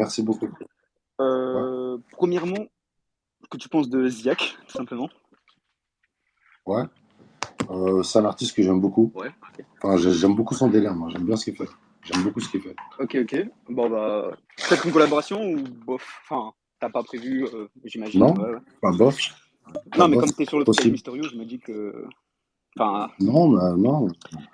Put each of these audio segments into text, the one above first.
Merci beaucoup. Ouais, Premièrement, que tu penses de Ziak, tout simplement? ouais. C'est un artiste que j'aime beaucoup. Ouais, ok. Enfin, j'aime beaucoup son délire, moi. J'aime bien ce qu'il fait. J'aime beaucoup ce qu'il fait. Ok, ok. Bon, bah, peut-être une collaboration ou bof? Enfin, t'as pas prévu, j'imagine. Non? Ouais, ouais. Pas bof. Pas Non, mais bof. comme t'es sur le truc avec Possible. Mysterio, je me dis que. Enfin, Non, non.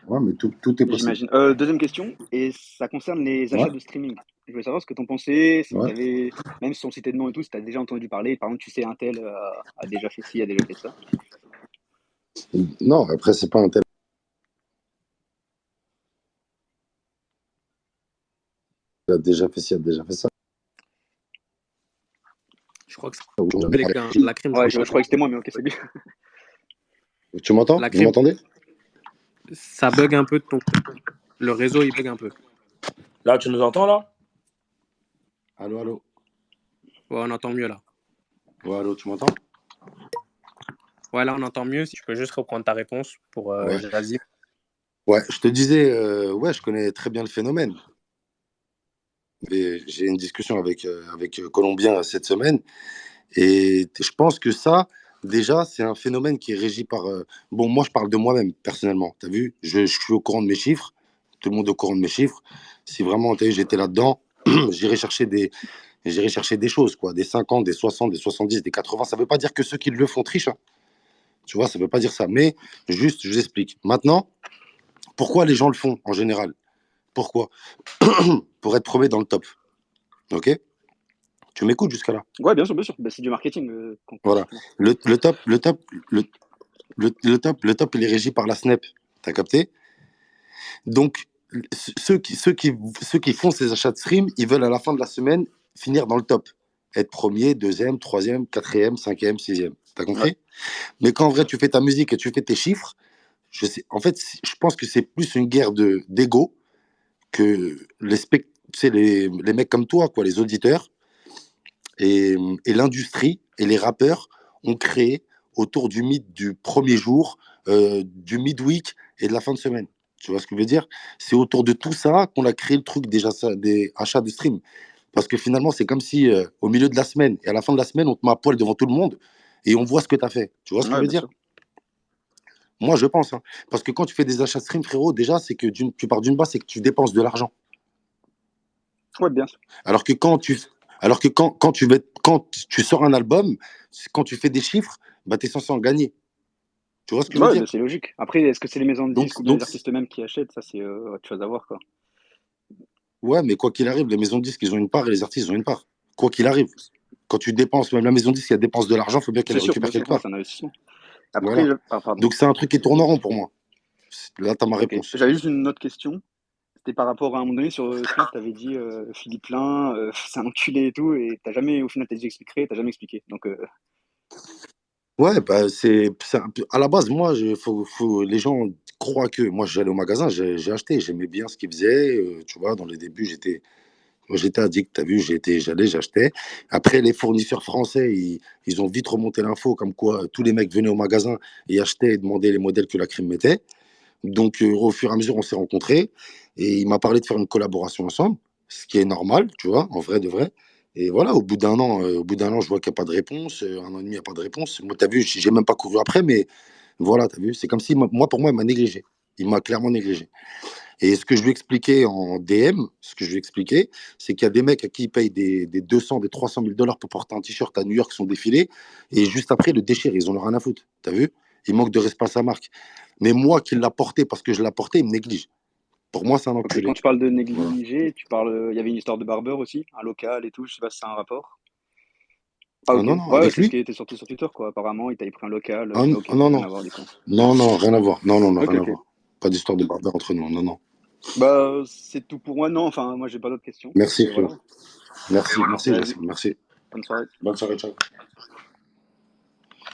Ouais, mais tout est possible. j'imagine. Deuxième question, et ça concerne les Ouais, achats de streaming. Je voulais savoir ce que t'en pensais, si ouais. t'avais, même sans citer de nom et tout, si t'as déjà entendu parler. Par exemple, tu sais, un tel a déjà fait ci, a déjà fait ça. Non, après, c'est pas un tel. Il a déjà fait ci, il a déjà fait ça. Je crois que ça Ou j'en ai bug, parlé. hein. La crime, Ouais, je croyais que c'était moi, mais ok, c'est bien. Tu m'entends? la Vous crime, m'entendez? ça bug un peu de ton côté. Le réseau, il bug un peu. Là, tu nous entends, là? Allô, allô. Ouais, on entend mieux là. Ouais, allô, tu m'entends? Ouais, là, on entend mieux. Si tu peux juste reprendre ta réponse pour Ouais. Jazzy. Ouais, je te disais, ouais, je connais très bien le phénomène. Et j'ai une discussion avec Colombien cette semaine. Et je pense que ça, déjà, c'est un phénomène qui est régi par. Bon, moi, je parle de moi-même, personnellement. Tu as vu? Je suis au courant de mes chiffres. Tout le monde est au courant de mes chiffres. Si vraiment, t'as vu, j'étais là-dedans, j'irais chercher des choses, quoi. Des 50, des 60, des 70, des 80. Ça ne veut pas dire que ceux qui le font trichent, hein. Tu vois, ça ne veut pas dire ça. Mais juste, je vous explique. Maintenant, pourquoi les gens le font en général? Pourquoi? Pour être premier dans le top. OK? Tu m'écoutes jusqu'à là? Ouais, bien sûr, bien sûr. Bah, c'est du marketing, Voilà. concrètement. Le top, il est régi par la Snap. T'as capté? Donc, ceux qui font ces achats de stream, ils veulent à la fin de la semaine finir dans le top. Être premier, deuxième, troisième, quatrième, cinquième, sixième. T'as Ouais. compris? Mais quand en vrai tu fais ta musique et tu fais tes chiffres, en fait, je pense que c'est plus une guerre d'ego que tu sais, les mecs comme toi, quoi, les auditeurs et, et l'industrie et les rappeurs ont créé autour du mythe du premier jour, du midweek et de la fin de semaine. Tu vois ce que je veux dire? C'est autour de tout ça qu'on a créé le truc des achats de stream. Parce que finalement, c'est comme si au milieu de la semaine et à la fin de la semaine, on te met à poil devant tout le monde et on voit ce que tu as fait. Tu vois ce que je Ouais, veux bien dire? sûr. Moi, je pense, hein. Parce que quand tu fais des achats de stream, frérot, déjà, c'est que tu pars d'une base, c'est que tu dépenses de l'argent. Ouais, bien sûr. Alors que quand tu sors un album, quand tu fais des chiffres, bah, tu es censé en gagner. Tu vois ce que je veux Ouais, dire? bah, c'est logique. Après, est-ce que c'est les maisons de Donc, disques ou bien donc les artistes eux-mêmes qui achètent? Ça, c'est autre chose à voir, quoi. ouais, mais quoi qu'il arrive, les maisons de disques, ils ont une part et les artistes, ils ont une part. Quoi qu'il arrive. Quand tu dépenses, même la maison de disques, elle dépense de l'argent, il faut bien qu'elle C'est le sûr, récupère bien sûr. quelque Ouais, part. c'est un investissement. Après, Voilà. ah, pardon. Donc, c'est un truc qui tourne en rond pour moi. Là, tu as ma Ok. réponse. J'avais juste une autre question. C'était par rapport à un moment donné sur Snap, t'avais dit Philippe Lain, c'est un enculé et tout, et t'as jamais, au final, t'as dit expliquer, t'as jamais expliqué. Donc, Ouais, bah, à la base, moi, les gens croient que moi, j'allais au magasin, j'ai acheté, j'aimais bien ce qu'ils faisaient. Tu vois, dans les débuts, j'étais addict, t'as vu, j'allais, j'achetais. Après, les fournisseurs français, ils ont vite remonté l'info, comme quoi tous les mecs venaient au magasin et achetaient et demandaient les modèles que la crime mettait. Donc, au fur et à mesure, on s'est rencontrés et il m'a parlé de faire une collaboration ensemble, ce qui est normal, tu vois, en vrai de vrai. Et voilà, au bout d'un an, je vois qu'il n'y a pas de réponse, un an et demi, il n'y a pas de réponse. Moi, t'as vu, j'ai même pas couru après, mais voilà, t'as vu, c'est comme si, moi, pour moi, il m'a négligé. Il m'a clairement négligé. Et ce que je lui expliquais en DM, ce que je lui expliquais, c'est qu'il y a des mecs à qui ils payent des 200, des 300 000 dollars pour porter un t-shirt à New York, sont défilés, et juste après, ils le déchirent, ils en ont rien à foutre. T'as vu? Il manque de respect à sa marque. Mais moi qui l'a porté parce que je l'ai porté, il me néglige. Pour moi, c'est un ok, quand enculé. tu parles de Voilà. négliger, tu parles, il y avait une histoire de barbeur aussi, un local et tout, je sais pas si c'est un rapport. Ah, Ah ok. non, non, Ouais, ouais, avec c'est ce lui? qui était sorti sur Twitter, quoi. Apparemment, il t'avait pris un local, Ah, mais ok, non, rien non. à voir, du coup. Non, non, rien à voir. Non, non, non, Ok, rien à ok. voir. Pas d'histoire de barbare entre nous. Non, non. Bah, c'est tout pour moi. Non, enfin, moi, j'ai pas d'autres questions. Merci, Et voilà. frérot. Merci, merci, Vas-y, Jassim. Merci. bonne soirée. Bonne soirée, ciao.